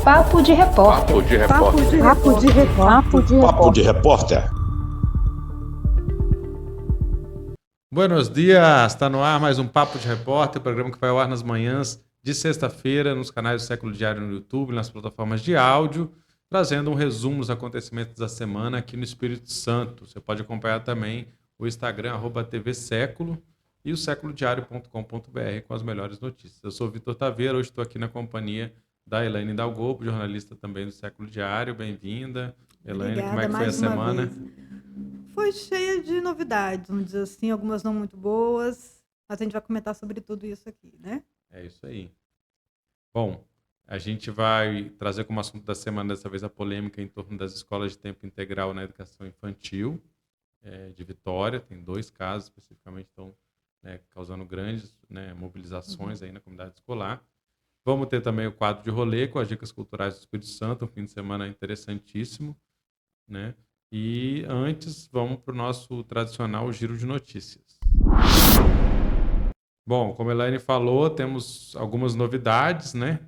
Papo de Repórter. Papo de Repórter. Buenos dias, está no ar mais um Papo de Repórter, programa que vai ao ar nas manhãs de sexta-feira nos canais do Século Diário no YouTube, nas plataformas de áudio, trazendo um resumo dos acontecimentos da semana aqui no Espírito Santo. Você pode acompanhar também o Instagram, @tvséculo, e o séculodiario.com.br com as melhores notícias. Eu sou o Vitor Taveira, hoje estou aqui na companhia da Elaine Dalgopo, jornalista também do Século Diário. Bem-vinda. Elaine, Obrigada, como é que foi a semana? Foi cheia de novidades, vamos dizer assim, algumas não muito boas, mas a gente vai comentar sobre tudo isso aqui, né? É isso aí. Bom, a gente vai trazer como assunto da semana, dessa vez, a polêmica em torno das escolas de tempo integral na educação infantil de Vitória. Tem 2 casos especificamente que estão causando grandes mobilizações aí na comunidade escolar. Vamos ter também o quadro de rolê com as dicas culturais do Espírito Santo, um fim de semana interessantíssimo, né? E antes, vamos para o nosso tradicional giro de notícias. Bom, como a Elaine falou, temos algumas novidades, né?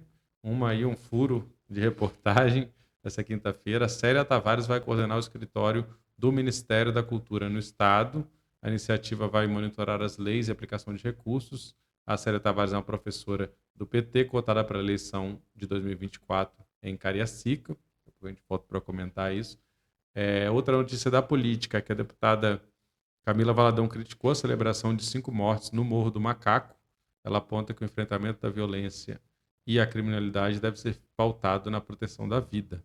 Um furo de reportagem essa quinta-feira. A Célia Tavares vai coordenar o escritório do Ministério da Cultura no Estado. A iniciativa vai monitorar as leis e aplicação de recursos. A Célia Tavares é uma professora do PT, cotada para a eleição de 2024 em Cariacica. Depois a gente volta para comentar isso. Outra notícia da política, que a deputada Camila Valadão criticou a celebração de 5 mortes no Morro do Macaco. Ela aponta que o enfrentamento da violência e a criminalidade deve ser pautado na proteção da vida.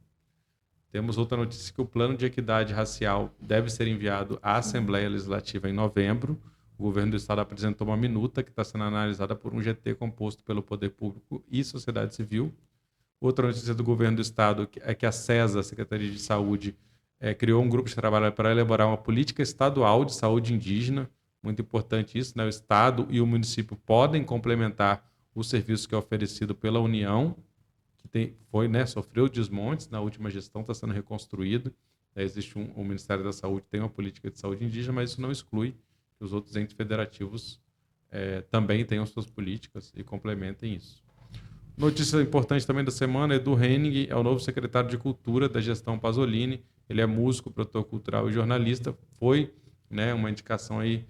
Temos outra notícia, que o plano de equidade racial deve ser enviado à Assembleia Legislativa em novembro. O governo do estado apresentou uma minuta que está sendo analisada por um GT composto pelo Poder Público e Sociedade Civil. Outra notícia do governo do estado é que a SESA, a Secretaria de Saúde, criou um grupo de trabalho para elaborar uma política estadual de saúde indígena. Muito importante isso, né? O estado e o município podem complementar o serviço que é oferecido pela União, que sofreu desmontes na última gestão, está sendo reconstruído. Existe o Ministério da Saúde, tem uma política de saúde indígena, mas isso não exclui que os outros entes federativos também tenham suas políticas e complementem isso. Notícia importante também da semana é do Henning, é o novo secretário de Cultura da gestão Pasolini. Ele é músico, produtor cultural e jornalista. Foi uma indicação aí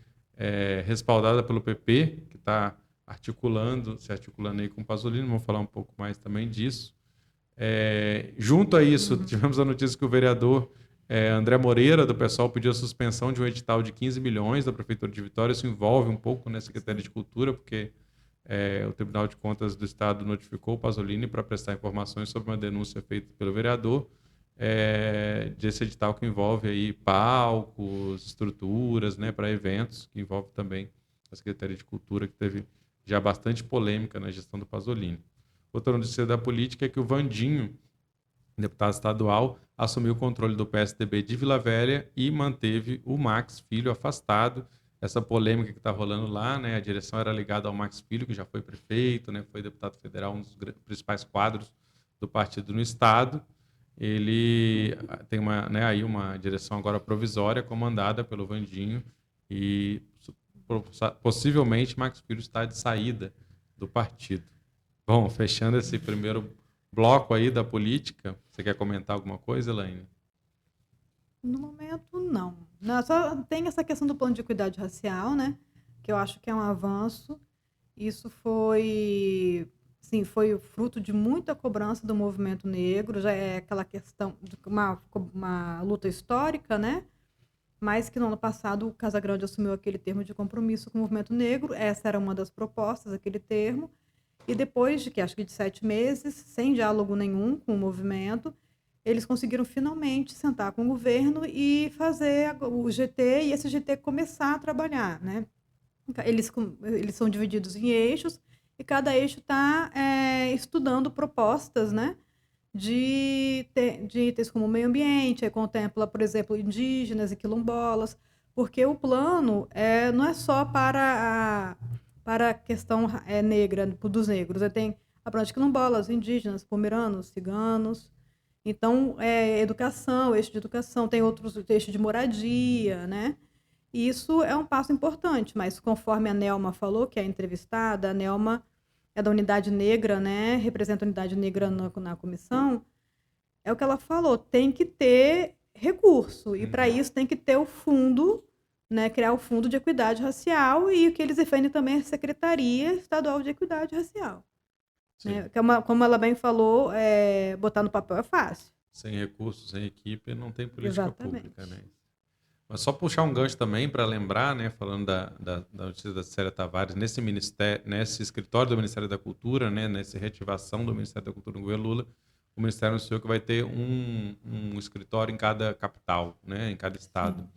respaldada pelo PP, que está se articulando aí com o Pasolini. Vamos falar um pouco mais também disso. Junto a isso, tivemos a notícia que o vereador André Moreira, do PSOL, pediu a suspensão de um edital de 15 milhões da Prefeitura de Vitória. Isso envolve um pouco na Secretaria de Cultura, porque o Tribunal de Contas do Estado notificou o Pasolini para prestar informações sobre uma denúncia feita pelo vereador desse edital que envolve aí palcos, estruturas para eventos, que envolve também a Secretaria de Cultura, que teve já bastante polêmica na gestão do Pasolini. Outra notícia da política é que o Vandinho, deputado estadual, assumiu o controle do PSDB de Vila Velha e manteve o Max Filho afastado. Essa polêmica que está rolando lá, a direção era ligada ao Max Filho, que já foi prefeito, foi deputado federal, um dos principais quadros do partido no estado. Ele tem uma direção agora provisória, comandada pelo Vandinho, e possivelmente Max Filho está de saída do partido. Bom, fechando esse primeiro bloco aí da política, você quer comentar alguma coisa, Elaine? No momento, não. Só tem essa questão do plano de equidade racial, que eu acho que é um avanço. Isso foi fruto de muita cobrança do movimento negro, já é aquela questão de uma luta histórica, mas que no ano passado o Casagrande assumiu aquele termo de compromisso com o movimento negro. Essa era uma das propostas, aquele termo. E depois de, acho que de 7 meses, sem diálogo nenhum com o movimento, eles conseguiram finalmente sentar com o governo e fazer o GT, e esse GT começar a trabalhar, Eles são divididos em eixos, e cada eixo está estudando propostas, de itens como meio ambiente, aí contempla, por exemplo, indígenas e quilombolas, porque o plano não é só para a questão negra, dos negros, tem a parte de quilombolas, indígenas, pomeranos, ciganos. Então, educação, eixo de educação, tem outros eixos de moradia, E isso é um passo importante, mas conforme a Nelma falou, que é a entrevistada, a Nelma é da unidade negra, né? Representa a unidade negra na comissão. É o que ela falou, tem que ter recurso. E para isso tem que ter o fundo, né? Criar o Fundo de Equidade Racial, e o que eles defendem também é a Secretaria Estadual de Equidade Racial. Né? Que como ela bem falou, botar no papel é fácil. Sem recursos, sem equipe, não tem política Exatamente. pública, né? Mas só puxar um gancho também para lembrar, né, falando da notícia da Célia Tavares, nesse ministério, nesse escritório do Ministério da Cultura, né, nessa reativação do Ministério da Cultura no governo Lula, o Ministério anunciou que vai ter um escritório em cada capital, né, em cada estado. Sim.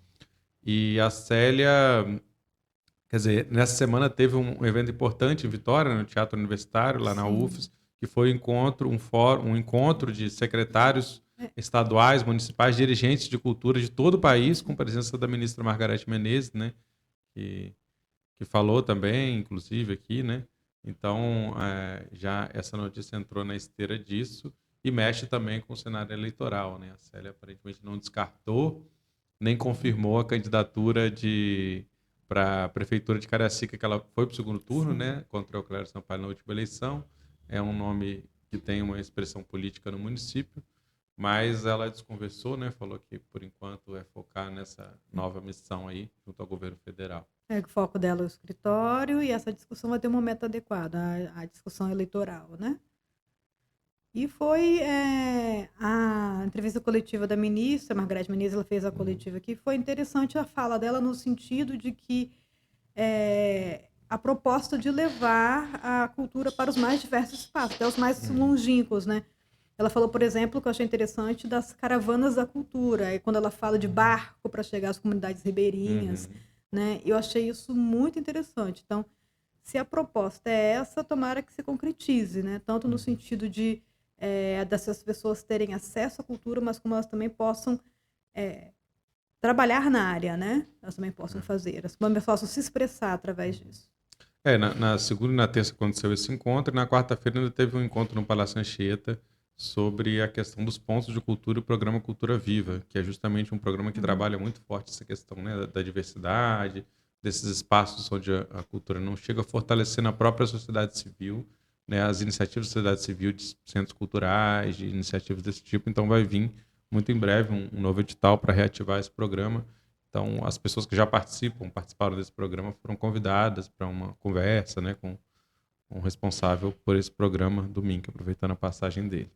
E a Célia, quer dizer, nessa semana teve um evento importante em Vitória, no Teatro Universitário, lá na Sim. UFES, que foi um encontro de secretários estaduais, municipais, dirigentes de cultura de todo o país, com presença da ministra Margarete Menezes, né, que falou também, inclusive, aqui, né? Então, já essa notícia entrou na esteira disso e mexe também com o cenário eleitoral, né? A Célia aparentemente não descartou, nem confirmou a candidatura para a prefeitura de Cariacica, que ela foi para o segundo turno, né? Contra o Clério Sampaio na última eleição. É um nome que tem uma expressão política no município, mas ela desconversou, né? Falou que, por enquanto, é focar nessa nova missão aí, junto ao governo federal. O foco dela é o escritório, e essa discussão vai ter um momento adequado, a discussão eleitoral, né? E foi a entrevista coletiva da ministra, Margarete Menezes, ela fez a coletiva aqui, foi interessante a fala dela no sentido de que a proposta de levar a cultura para os mais diversos espaços, até os mais longínquos, né? Ela falou, por exemplo, que eu achei interessante, das caravanas da cultura, e quando ela fala de barco para chegar às comunidades ribeirinhas, né? Eu achei isso muito interessante. Então, se a proposta é essa, tomara que se concretize, né? Tanto no sentido de dessas pessoas terem acesso à cultura, mas como elas também possam trabalhar na área, né? Elas também possam fazer, elas também possam se expressar através disso. Na segunda e na terça aconteceu esse encontro, e na quarta-feira ainda teve um encontro no Palácio Anchieta sobre a questão dos pontos de cultura e o programa Cultura Viva, que é justamente um programa que trabalha muito forte essa questão, né, da diversidade, desses espaços onde a cultura não chega, fortalecendo a própria sociedade civil, né, as iniciativas da sociedade civil, de centros culturais, de iniciativas desse tipo. Então vai vir muito em breve um novo edital para reativar esse programa. Então as pessoas que já participaram desse programa, foram convidadas para uma conversa, né, com o responsável por esse programa do MINC, aproveitando a passagem dele.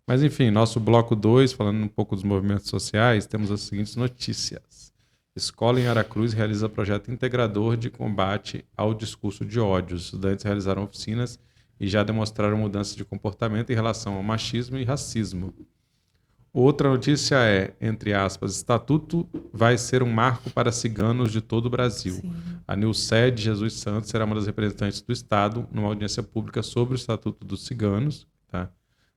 Mas enfim, nosso bloco 2, falando um pouco dos movimentos sociais, temos as seguintes notícias. Escola em Aracruz realiza projeto integrador de combate ao discurso de ódio. Os estudantes realizaram oficinas e já demonstraram mudanças de comportamento em relação ao machismo e racismo. Outra notícia é, entre aspas, Estatuto vai ser um marco para ciganos de todo o Brasil. Sim. A Nilced Jesus Santos será uma das representantes do Estado numa audiência pública sobre o Estatuto dos Ciganos, tá?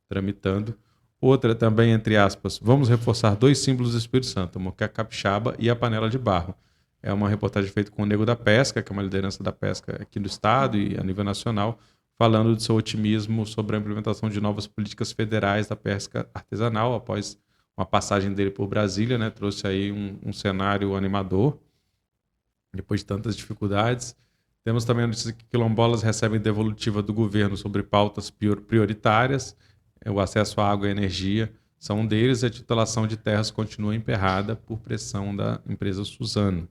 Tramitando. Outra também, entre aspas, vamos reforçar 2 símbolos do Espírito Santo, o moqué capixaba e a panela de barro. É uma reportagem feita com o Nego da Pesca, que é uma liderança da pesca aqui do Estado e a nível nacional, falando de seu otimismo sobre a implementação de novas políticas federais da pesca artesanal, após uma passagem dele por Brasília, né? Trouxe aí um cenário animador, depois de tantas dificuldades. Temos também a notícia que quilombolas recebem devolutiva do governo sobre pautas prioritárias, o acesso à água e energia são um deles, e a titulação de terras continua emperrada por pressão da empresa Suzano.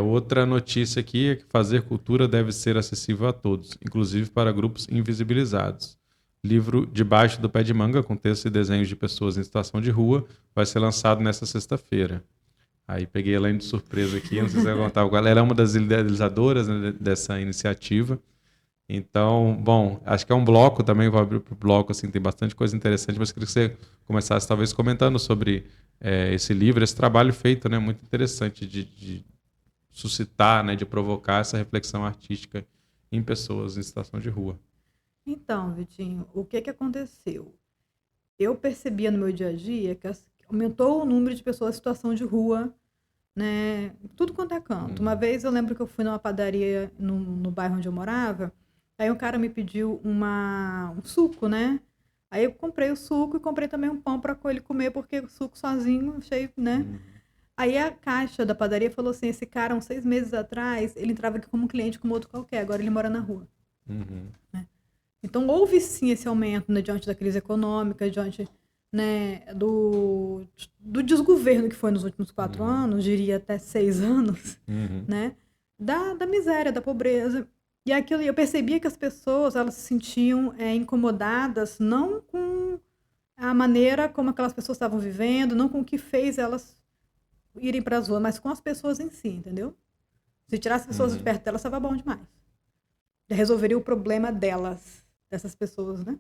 Outra notícia aqui é que fazer cultura deve ser acessível a todos, inclusive para grupos invisibilizados. Livro Debaixo do Pé de Manga, com textos e desenhos de pessoas em situação de rua, vai ser lançado nesta sexta-feira. Aí peguei ela de surpresa aqui, não sei se vai contar. Ela é uma das idealizadoras, né, dessa iniciativa. Então, bom, acho que é um bloco também, vou abrir para o bloco, assim, tem bastante coisa interessante, mas queria que você começasse talvez comentando sobre esse livro, esse trabalho feito, né, muito interessante de suscitar, né, de provocar essa reflexão artística em pessoas em situação de rua. Então, Vitinho, o que aconteceu? Eu percebia no meu dia a dia que aumentou o número de pessoas em situação de rua, né? Tudo quanto é canto. Uma vez eu lembro que eu fui numa padaria no bairro onde eu morava, aí um cara me pediu um suco, né? Aí eu comprei o suco e comprei também um pão para ele comer, porque o suco sozinho, achei, né? Aí a caixa da padaria falou assim, esse cara, uns 6 meses atrás, ele entrava aqui como cliente como outro qualquer, agora ele mora na rua. Uhum. Né? Então, houve sim esse aumento, né, diante da crise econômica, diante, né, do desgoverno que foi nos últimos 4 anos, diria até 6 anos, Uhum. né, da miséria, da pobreza. E aquilo, eu percebia que as pessoas, elas se sentiam incomodadas, não com a maneira como aquelas pessoas estavam vivendo, não com o que fez elas irem para as ruas, mas com as pessoas em si, entendeu? Se tirasse as pessoas de Uhum. perto delas, estava bom demais. Já resolveria o problema delas, dessas pessoas, né?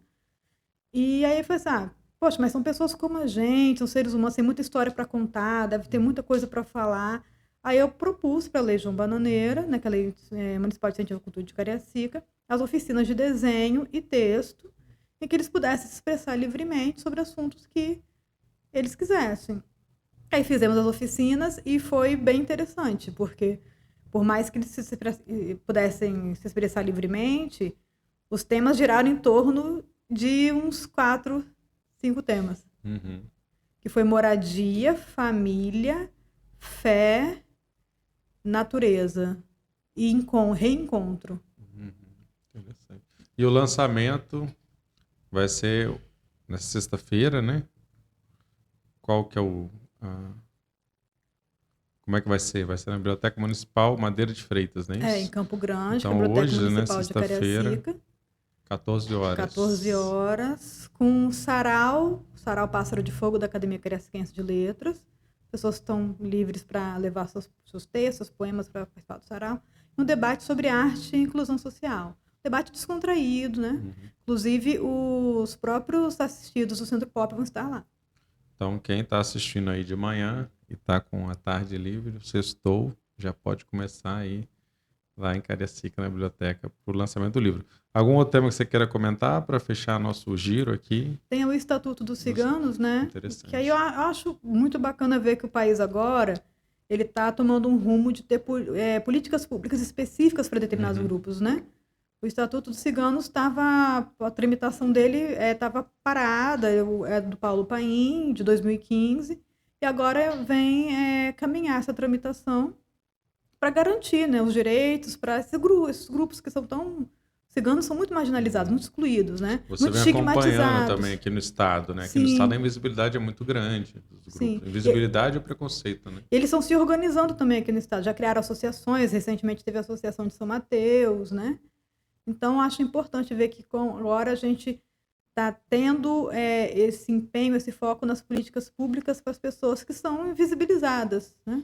E aí foi assim, poxa, mas são pessoas como a gente, são seres humanos, tem muita história para contar, deve ter muita coisa para falar. Aí eu propus para a Lei João Bananeira, naquela Lei Municipal de Incentivo à Cultura de Cariacica, as oficinas de desenho e texto, em que eles pudessem se expressar livremente sobre assuntos que eles quisessem. Aí fizemos as oficinas e foi bem interessante, porque por mais que eles pudessem se expressar livremente, os temas giraram em torno de uns 4, 5 temas. Uhum. Que foi moradia, família, fé, natureza e reencontro. Uhum. Interessante. E o lançamento vai ser nessa sexta-feira, né? Qual que é como é que vai ser? Vai ser na Biblioteca Municipal Madeira de Freitas, não é Em isso? Campo Grande, que é a Então Biblioteca hoje, né, Municipal de sexta-feira, Cariacica, 14 14 horas. horas, com Sarau Pássaro de Fogo da Academia Cariaciquense de Letras. As pessoas estão livres para levar seus textos, seus poemas para participar do sarau. Um debate sobre arte e inclusão social. Debate descontraído, né? Uhum. Inclusive, os próprios assistidos do Centro Pop vão estar lá. Então, quem está assistindo aí de manhã e está com a tarde livre, sextou, já pode começar aí lá em Cariacica, na biblioteca, para o lançamento do livro. Algum outro tema que você queira comentar para fechar nosso giro aqui? Tem o Estatuto dos Ciganos, né? Interessante. Que aí eu acho muito bacana ver que o país agora ele está tomando um rumo de ter políticas públicas específicas para determinados grupos, né? O Estatuto dos Ciganos estava, a tramitação dele estava parada, é do Paulo Paim, de 2015, e agora vem caminhar essa tramitação para garantir, né, os direitos para esses grupos que são tão... Ciganos são muito marginalizados, muito excluídos, né? Você Muito vem acompanhando também estigmatizados. aqui no Estado, né? Aqui no Estado a Sim, invisibilidade é muito grande dos sim. grupos. Invisibilidade e o preconceito, né? Eles estão se organizando também aqui no estado, já criaram associações, recentemente teve a Associação de São Mateus, né? Então, acho importante ver que agora a gente está tendo esse empenho, esse foco nas políticas públicas para as pessoas que são invisibilizadas, né?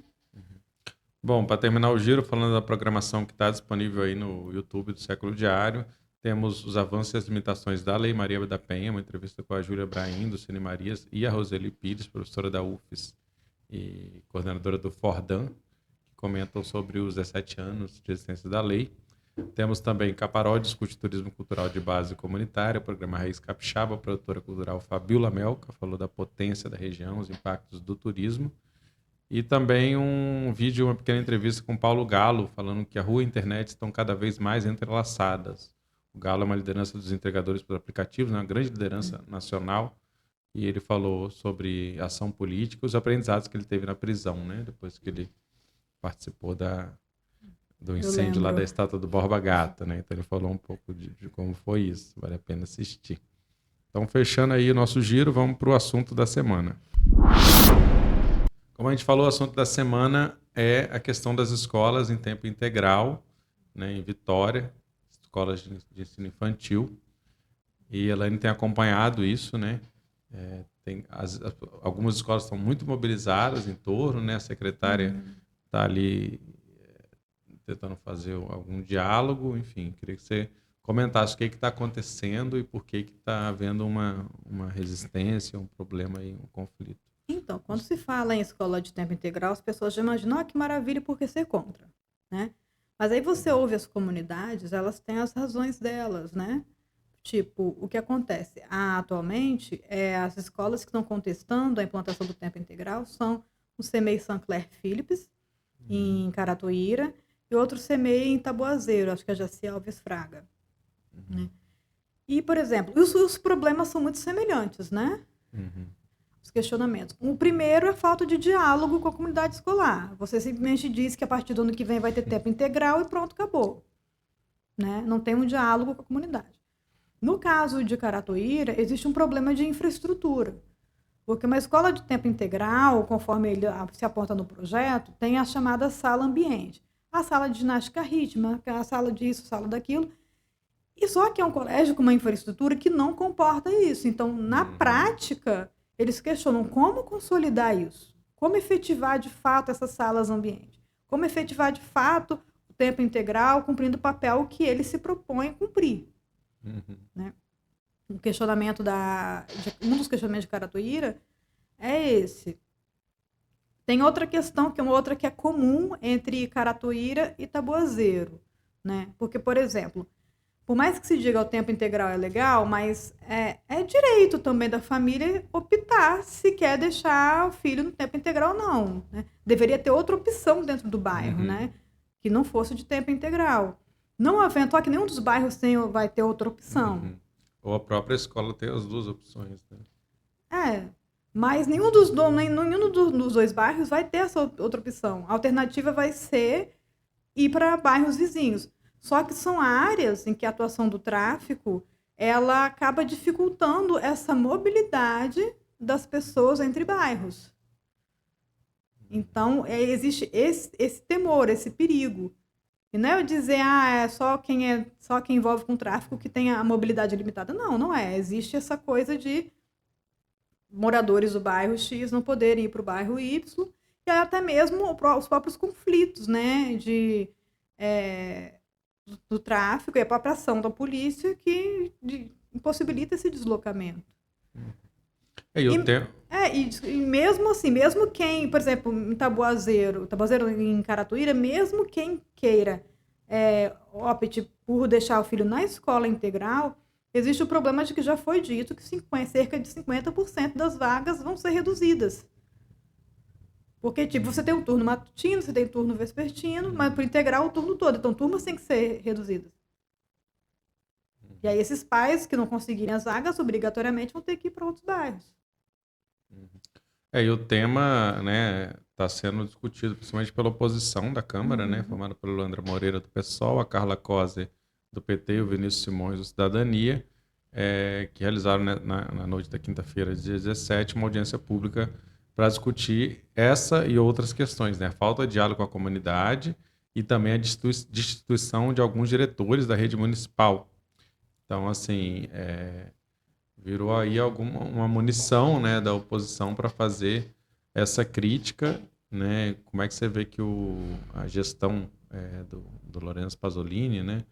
Bom, para terminar o giro, falando da programação que está disponível aí no YouTube do Século Diário, temos os avanços e as limitações da Lei Maria da Penha, uma entrevista com a Júlia Brahim, do Cine Marias, e a Roseli Pires, professora da UFES e coordenadora do Fordan, que comentam sobre os 17 anos de existência da lei. Temos também Caparó, discute turismo cultural de base comunitária, o programa Raiz Capixaba, a produtora cultural Fabiola Melca, falou da potência da região, os impactos do turismo. E também um vídeo, uma pequena entrevista com Paulo Galo, falando que a rua e a internet estão cada vez mais entrelaçadas. O Galo é uma liderança dos entregadores por aplicativos, né? Uma grande liderança nacional, e ele falou sobre ação política, os aprendizados que ele teve na prisão, né? Depois que ele participou do incêndio lá da estátua do Borba Gato, né? Então ele falou um pouco de como foi isso, vale a pena assistir. Então, fechando aí o nosso giro, vamos para o assunto da semana. Como a gente falou, o assunto da semana é a questão das escolas em tempo integral, né, em Vitória, escolas de ensino infantil. E a Elaine tem acompanhado isso, né? Algumas escolas estão muito mobilizadas em torno, né? A secretária está ali tentando fazer algum diálogo, enfim, queria que você comentasse o que está acontecendo e por que está havendo uma resistência, um problema aí, um conflito. Então, quando se fala em escola de tempo integral, as pessoas já imaginam, que maravilha, por que ser contra, né? Mas aí você ouve as comunidades, elas têm as razões delas, né? Tipo, o que acontece? Atualmente, as escolas que estão contestando a implantação do tempo integral são o CEMEI Saint Clair Philips, em Caratuíra, e outro CEMEI em Taboazeiro, acho que é Jaci Alves Fraga. Né? E, por exemplo, os problemas são muito semelhantes, né? Os questionamentos. O primeiro é a falta de diálogo com a comunidade escolar. Você simplesmente diz que a partir do ano que vem vai ter tempo integral e pronto, acabou. né? Não tem um diálogo com a comunidade. No caso de Caratuíra, existe um problema de infraestrutura, porque uma escola de tempo integral, conforme ele se aponta no projeto, tem a chamada sala ambiente, a sala de ginástica rítmica, a sala disso, a sala daquilo, e só que é um colégio com uma infraestrutura que não comporta isso. Então, na prática, eles questionam como consolidar isso, como efetivar de fato essas salas ambiente, como efetivar de fato o tempo integral, cumprindo o papel que ele se propõe a cumprir. Né? Um dos questionamentos de Caratuíra é esse. Tem outra questão, que é uma outra que é comum entre Caratuíra e Taboazeiro, né? Porque, por exemplo, por mais que se diga o tempo integral é legal, mas é direito também da família optar se quer deixar o filho no tempo integral ou não, né? Deveria ter outra opção dentro do bairro, né? Que não fosse de tempo integral. Não havendo, que nenhum dos bairros vai ter outra opção. Ou a própria escola tem as duas opções, né? Mas nenhum dos dois bairros vai ter essa outra opção. A alternativa vai ser ir para bairros vizinhos. Só que são áreas em que a atuação do tráfico ela acaba dificultando essa mobilidade das pessoas entre bairros. Então, existe esse temor, esse perigo. E não é eu dizer, é só quem envolve com tráfico que tem a mobilidade limitada. Não, não é. Existe essa coisa de moradores do bairro X não poderem ir para o bairro Y, e até mesmo os próprios conflitos, né, do tráfico e a própria ação da polícia que impossibilita esse deslocamento. E mesmo assim, mesmo quem, por exemplo, em Taboazeiro em Caratuíra, mesmo quem queira opte por deixar o filho na escola integral, existe o problema de que já foi dito que cerca de 50% das vagas vão ser reduzidas. Porque, você tem um turno matutino, você tem um turno vespertino, mas para integrar o turno todo. Então, turmas têm que ser reduzidas. E aí, esses pais que não conseguirem as vagas, obrigatoriamente vão ter que ir para outros bairros. E o tema, né, está sendo discutido principalmente pela oposição da Câmara, né, formada pelo Leandro Moreira do PSOL, a Carla Coser do PT e o Vinícius Simões do Cidadania, que realizaram, né, na noite da quinta-feira, dia 17, uma audiência pública para discutir essa e outras questões, né, a falta de diálogo com a comunidade e também a destituição de alguns diretores da rede municipal. Então, assim, virou aí uma munição, né, da oposição para fazer essa crítica, né? Como é que você vê que a gestão do Lorenzo Pasolini, né,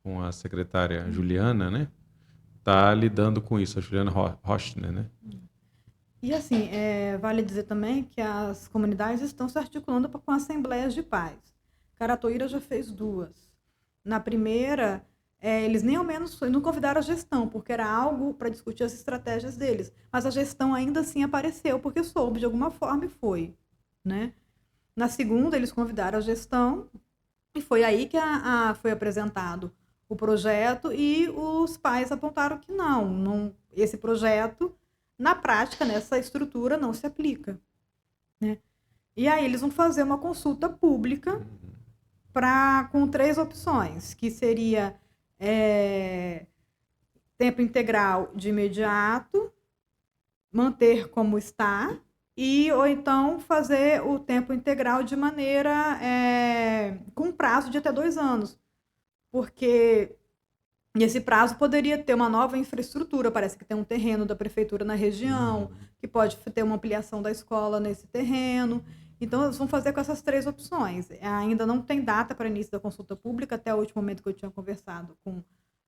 com a secretária Juliana, né, tá lidando com isso, a Juliana Rochner, né? E assim, vale dizer também que as comunidades estão se articulando com assembleias de pais. Caratuíra já fez 2. Na primeira, eles nem ao menos não convidaram a gestão, porque era algo para discutir as estratégias deles. Mas a gestão ainda assim apareceu, porque soube de alguma forma e foi, né? Na segunda, eles convidaram a gestão e foi aí que foi apresentado o projeto e os pais apontaram que não esse projeto, na prática, nessa estrutura, não se aplica, né? E aí eles vão fazer uma consulta pública com 3 opções, que seria tempo integral de imediato, manter como está, ou então fazer o tempo integral de maneira com prazo de até 2 anos. Porque nesse prazo poderia ter uma nova infraestrutura, parece que tem um terreno da prefeitura na região, que pode ter uma ampliação da escola nesse terreno. Então, eles vão fazer com essas 3 opções. Ainda não tem data para início da consulta pública, até o último momento que eu tinha conversado com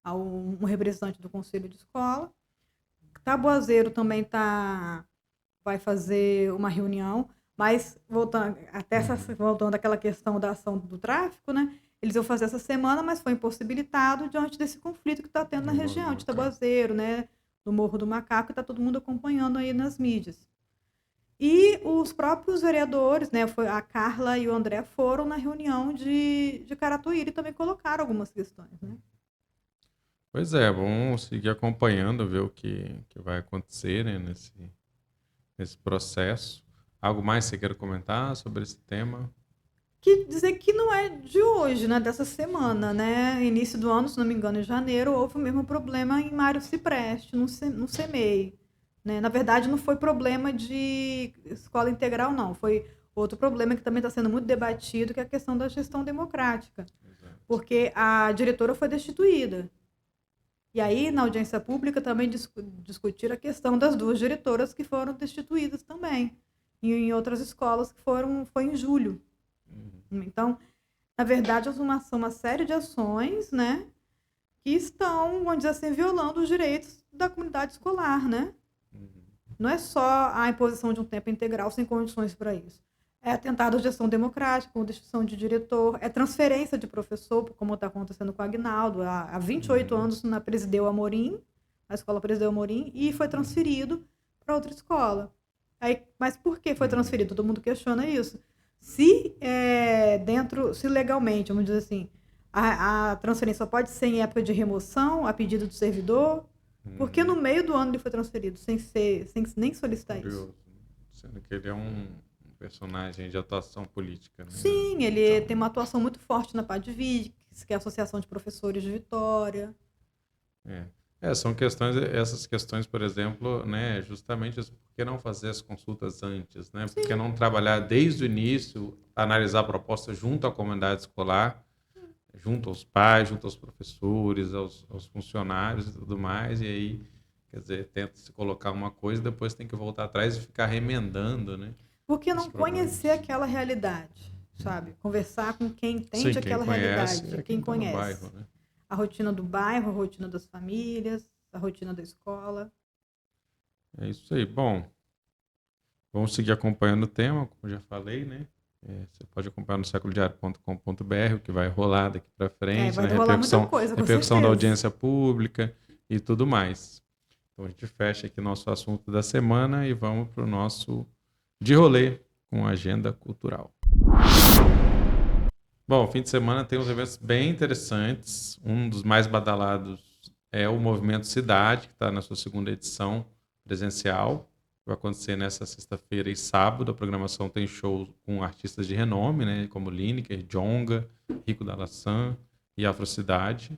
um representante do Conselho de Escola. Taboazeiro também vai fazer uma reunião, mas voltando àquela questão da ação do tráfico, né? Eles iam fazer essa semana, mas foi impossibilitado diante desse conflito que está tendo na região de Taboazeiro, né? Do Morro do Macaco, que está todo mundo acompanhando aí nas mídias. E os próprios vereadores, né? A Carla e o André foram na reunião de Caratuíra e também colocaram algumas questões, né? Pois é, vamos seguir acompanhando, ver o que vai acontecer, né, nesse processo. Algo mais que você queira comentar sobre esse tema? que dizer que não é de hoje, né, dessa semana, né? Início do ano, se não me engano, em janeiro, houve o mesmo problema em Mário Cipreste, no CEMEI, né? Na verdade, não foi problema de escola integral, não. Foi outro problema que também está sendo muito debatido, que é a questão da gestão democrática, Exato. porque a diretora foi destituída. E aí, na audiência pública, também discutiram a questão das duas diretoras que foram destituídas também, e em outras escolas que foi em julho. Uhum. Então, na verdade, são uma série de ações, né, que estão, vamos dizer assim, violando os direitos da comunidade escolar, né? Uhum. Não é só a imposição de um tempo integral sem condições para isso. É atentado à gestão democrática, com destituição de diretor, é transferência de professor, como está acontecendo com o Agnaldo. Há 28 Uhum. anos na Presideu Amorim, a escola Presideu Amorim, e foi transferido para outra escola. Aí, mas por que foi Uhum. transferido? Todo mundo questiona isso. Se se legalmente, vamos dizer assim, a transferência só pode ser em época de remoção, a pedido do servidor, porque no Uhum. meio do ano ele foi transferido, sem nem solicitar isso. Curioso, né? Sendo que ele é um personagem de atuação política, né? Sim, ele Então, tem uma atuação muito forte na PADVIC, que é a Associação de Professores de Vitória. é. São questões, essas questões, por exemplo, né, justamente por que não fazer as consultas antes, né? Por que Sim, não trabalhar desde o início, analisar a proposta junto à comunidade escolar, junto aos pais, junto aos professores, aos funcionários e tudo mais, e aí, quer dizer, tenta se colocar uma coisa, depois tem que voltar atrás e ficar remendando, né, porque os não conhecer problemas. aquela realidade, sabe? Conversar com quem Sim, entende quem aquela conhece realidade, é quem quem está no bairro, conhece. né? A rotina do bairro, a rotina das famílias, a rotina da escola. É isso aí. Bom, vamos seguir acompanhando o tema, como já falei, né? Você pode acompanhar no seculodiario.com.br, o que vai rolar daqui para frente, Vai né? rolar muita coisa, com Repercussão da certeza. audiência pública e tudo mais. Então a gente fecha aqui nosso assunto da semana e vamos para o nosso de rolê com agenda cultural. Bom, fim de semana tem uns eventos bem interessantes. Um dos mais badalados é o Movimento Cidade, que está na sua segunda edição presencial. Vai acontecer nessa sexta-feira e sábado. A programação tem shows com artistas de renome, né, como Lineker, Djonga, Rico da Laçã e Afrocidade.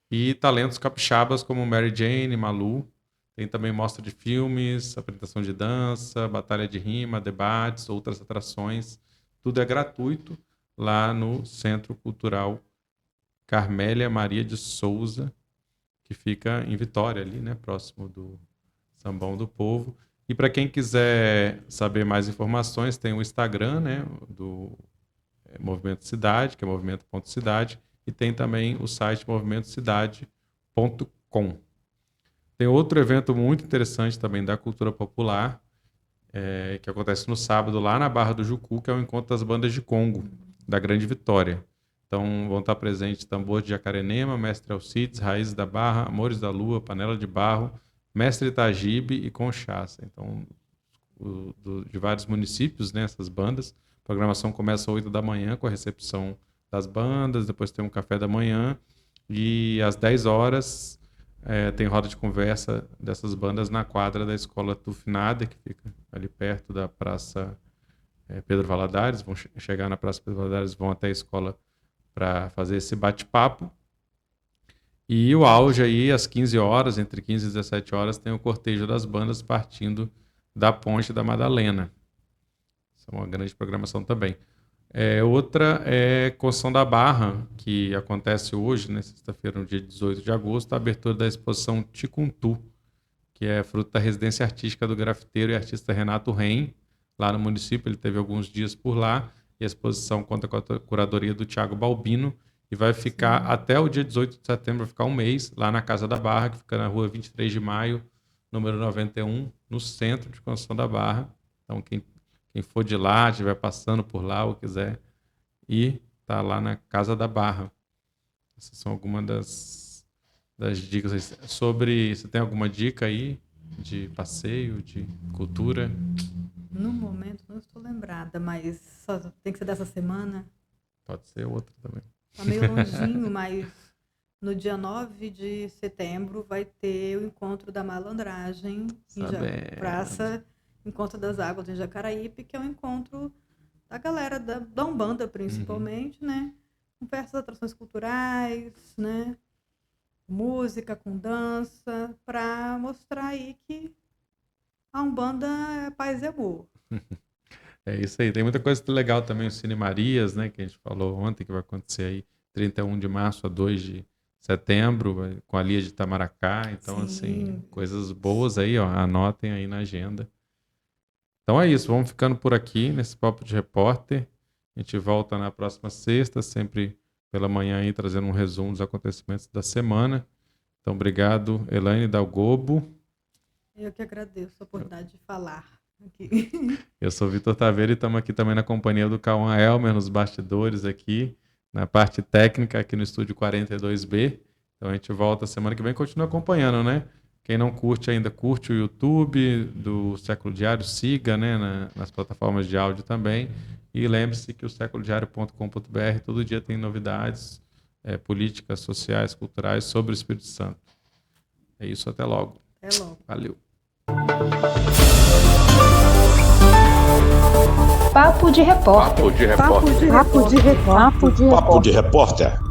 E talentos capixabas como Mary Jane, Malu. Tem também mostra de filmes, apresentação de dança, batalha de rima, debates, outras atrações. Tudo é gratuito lá no Centro Cultural Carmélia Maria de Souza, que fica em Vitória, ali, né, próximo do Sambão do Povo. E para quem quiser saber mais informações, tem o Instagram, né, do Movimento Cidade, que é movimento.cidade, e tem também o site movimentocidade.com. Tem outro evento muito interessante também da cultura popular, que acontece no sábado lá na Barra do Jucu, que é o Encontro das Bandas de Congo, da Grande Vitória. Então vão estar presentes Tambor de Jacarenema, Mestre Alcides, Raízes da Barra, Amores da Lua, Panela de Barro, Mestre Itagibe e Conchaça. Então, de vários municípios, né, essas bandas. A programação começa às 8 da manhã com a recepção das bandas, depois tem um café da manhã e às 10 horas tem roda de conversa dessas bandas na quadra da Escola Tufinada, que fica ali perto da Praça Pedro Valadares. Vão chegar na Praça Pedro Valadares, vão até a escola para fazer esse bate-papo. E o auge aí, às 15 horas, entre 15 e 17 horas, tem o cortejo das bandas partindo da Ponte da Madalena. Isso é uma grande programação também. Outra é Construção da Barra, que acontece hoje, né, sexta-feira, no dia 18 de agosto, a abertura da exposição Ticuntu, que é fruto da residência artística do grafiteiro e artista Renato Reim, lá no município. Ele teve alguns dias por lá, e a exposição conta com a curadoria do Tiago Balbino, e vai ficar Sim. até o dia 18 de setembro, vai ficar um mês, lá na Casa da Barra, que fica na rua 23 de maio, número 91, no centro de Construção da Barra. Então, quem for de lá, estiver passando por lá ou quiser ir, tá lá na Casa da Barra. Essas são algumas das dicas. Você tem alguma dica aí de passeio, de cultura? No momento não estou lembrada, mas só tem que ser dessa semana. Pode ser outra também. Tá meio longinho, mas no dia 9 de setembro vai ter o encontro da malandragem em Sabendo. Praça Encontro das Águas em Jacaraípe, que é um encontro da galera da Umbanda, principalmente, né? Com diversas atrações culturais, né? Música com dança, para mostrar aí que a Umbanda é paz e amor. É isso aí. Tem muita coisa legal também, o Cine Marias, né, que a gente falou ontem, que vai acontecer aí 31 de março a 2 de setembro, com a Lia de Itamaracá. Então, assim, coisas boas aí, ó, anotem aí na agenda. Então é isso, vamos ficando por aqui nesse Papo de Repórter. A gente volta na próxima sexta, sempre pela manhã aí, trazendo um resumo dos acontecimentos da semana. Então, obrigado, Elaine Dalgobo. Eu que agradeço a oportunidade de falar aqui. Eu sou Vitor Taveira e estamos aqui também na companhia do Cauã Elmer, nos bastidores aqui, na parte técnica aqui no estúdio 42B. Então a gente volta semana que vem e continua acompanhando, né? Quem não curte ainda, curte o YouTube do Século Diário, siga, né, nas plataformas de áudio também. E lembre-se que o séculodiario.com.br todo dia tem novidades políticas, sociais, culturais sobre o Espírito Santo. É isso, até logo. Até logo. Valeu. Papo de Repórter. Papo de Repórter. Papo de Repórter. Papo de Repórter.